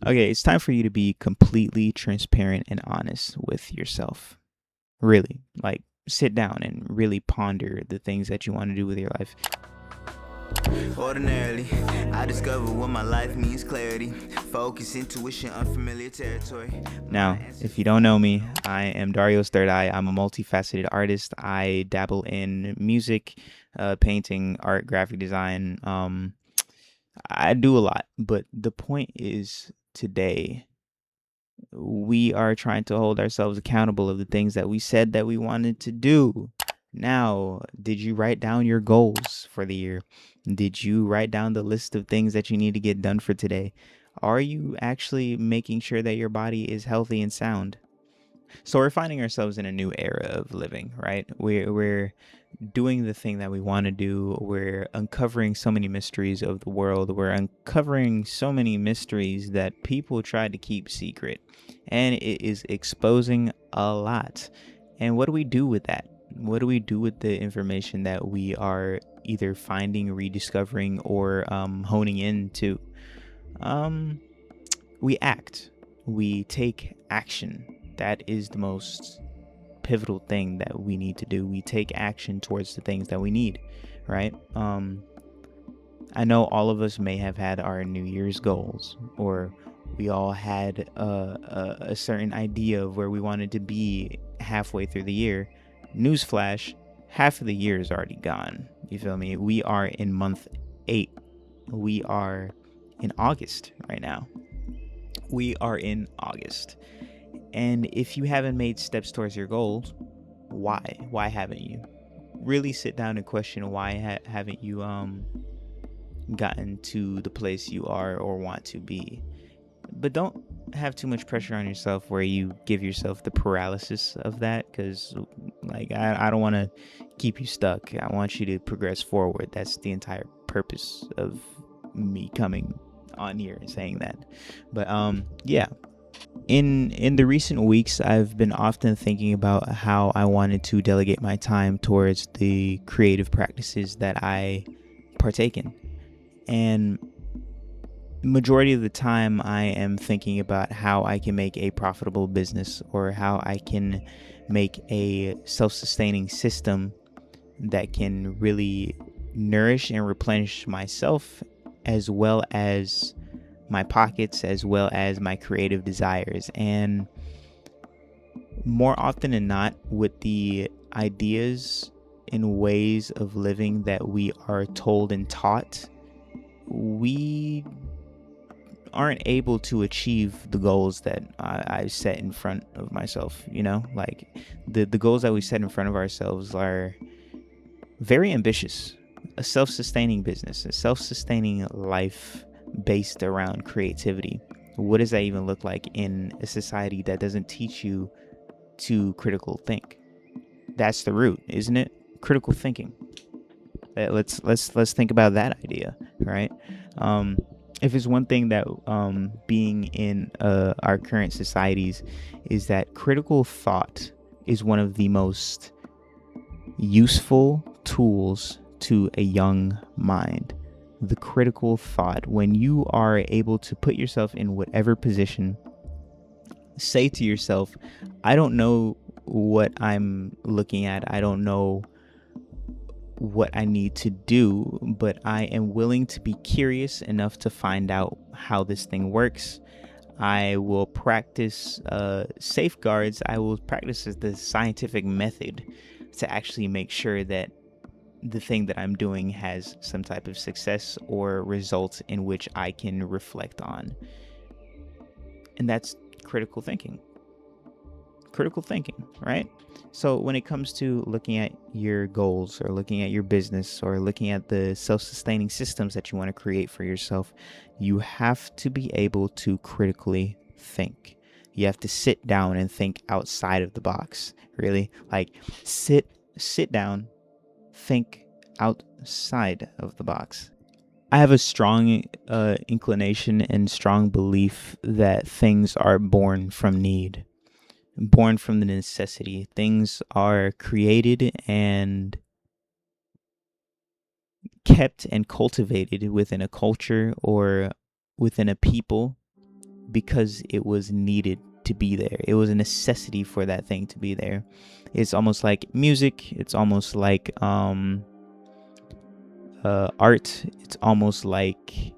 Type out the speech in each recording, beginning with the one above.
Okay, it's time for you to be completely transparent and honest with yourself. Really, like sit down and really ponder the things that you want to do with your life. Ordinarily, I discover what my life means clarity. Focus, intuition, unfamiliar territory. My Now, if you don't know me, I am Dario's Third Eye. I'm a multifaceted artist. I dabble in music, painting, art, graphic design. I do a lot, but the point is today we are trying to hold ourselves accountable of the things that we said that we wanted to do. Now, did you write down your goals for the year? Did you write down the list of things that you need to get done for today? Are you actually making sure that your body is healthy and sound? So we're finding ourselves in a new era of living, right? We're doing the thing that we want to do. We're uncovering so many mysteries of the world. We're uncovering so many mysteries that people try to keep secret. And it is exposing a lot. And what do we do with that? What do we do with the information that we are either finding, rediscovering, or honing into? Um, we act. We take action. That is the most pivotal thing that we need to do. We take action towards the things that we need, right? I know all of us may have had our New Year's goals, or we all had a certain idea of where we wanted to be halfway through the year. Newsflash, half of the year is already gone. You feel me? We are in month 8. We are in August right now. We are in August. And if you haven't made steps towards your goals, why? Why haven't you? Really sit down and question why haven't you gotten to the place you are or want to be. But don't have too much pressure on yourself where you give yourself the paralysis of that, because like I don't want to keep you stuck. I want you to progress forward. That's the entire purpose of me coming on here and saying that. But yeah, in the recent weeks, I've been often thinking about how I wanted to delegate my time towards the creative practices that I partake in. And majority of the time I am thinking about how I can make a profitable business, or how I can make a self-sustaining system that can really nourish and replenish myself, as well as my pockets, as well as my creative desires. And more often than not, with the ideas and ways of living that we are told and taught, we aren't able to achieve the goals that I set in front of myself. Like the goals that we set in front of ourselves are very ambitious. A self-sustaining business, a self-sustaining life based around creativity. What does that even look like in a society that doesn't teach you to critical think? That's the root, isn't it? Critical thinking. Let's think about that idea, right? Um, if it's one thing that being in our current societies is that critical thought is one of the most useful tools to a young mind. The critical thought, when you are able to put yourself in whatever position, say to yourself, I don't know what I'm looking at, I don't know what I need to do, but I am willing to be curious enough to find out how this thing works. I will practice safeguards. I will practice the scientific method to actually make sure that the thing that I'm doing has some type of success or results in which I can reflect on. And that's critical thinking. Critical thinking, right? So when it comes to looking at your goals, or looking at your business, or looking at the self-sustaining systems that you want to create for yourself, you have to be able to critically think. You have to sit down and think outside of the box. Really, like sit down, think outside of the box. I have a strong inclination and strong belief that things are born from need, born from the necessity. Things are created and kept and cultivated within a culture or within a people because it was needed to be there. It was a necessity for that thing to be there. It's almost like music. It's almost like art. It's almost like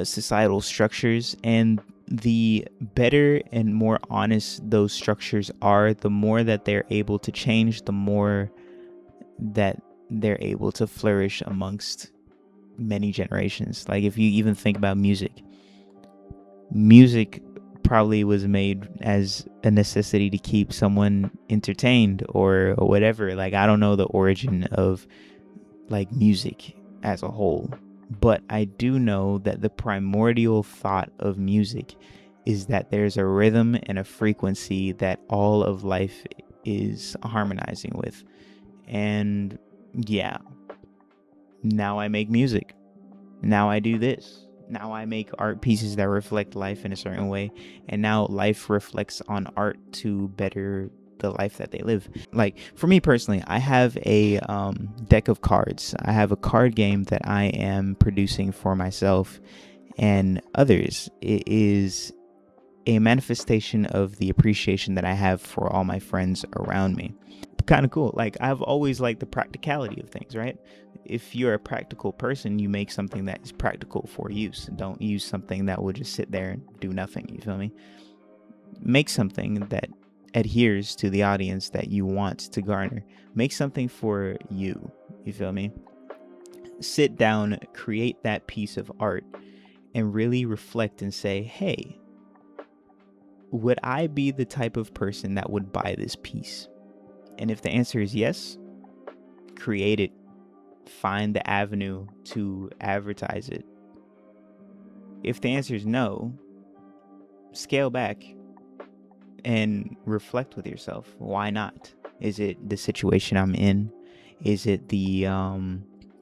societal structures. And the better and more honest those structures are, the more that they're able to change, the more that they're able to flourish amongst many generations. Like if you even think about music probably was made as a necessity to keep someone entertained or whatever. Like I don't know the origin of like music as a whole, but I do know that the primordial thought of music is that there's a rhythm and a frequency that all of life is harmonizing with. And yeah, now I make music. Now I do this. Now I make art pieces that reflect life in a certain way. And now life reflects on art to better the life that they live. Like for me personally, I have a deck of cards. I have a card game that I am producing for myself and others. It is a manifestation of the appreciation that I have for all my friends around me. Kind of cool. Like I've always liked the practicality of things, right? If you're a practical person, you make something that is practical for use. Don't use something that will just sit there and do nothing. You feel me? Make something that adheres to the audience that you want to garner. Make something for you. You feel me? Sit down, create that piece of art, and really reflect and say, hey, would I be the type of person that would buy this piece? And if the answer is yes, create it. Find the avenue to advertise it. If the answer is no, scale back and reflect with yourself. Why not? Is it the situation I'm in? Is it the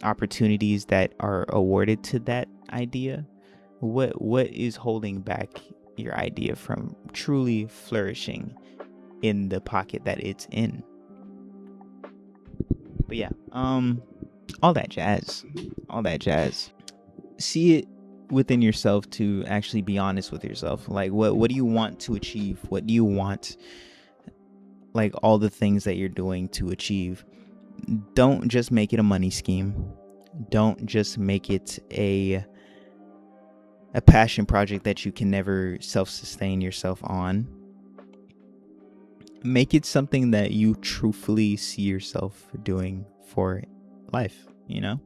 opportunities that are awarded to that idea? What is holding back your idea from truly flourishing in the pocket that it's in? But yeah, all that jazz. See it within yourself to actually be honest with yourself. Like what do you want to achieve? What do you want, like all the things that you're doing to achieve? Don't just make it a money scheme. Don't just make it a passion project that you can never self-sustain yourself on. Make it something that you truthfully see yourself doing for life, you know?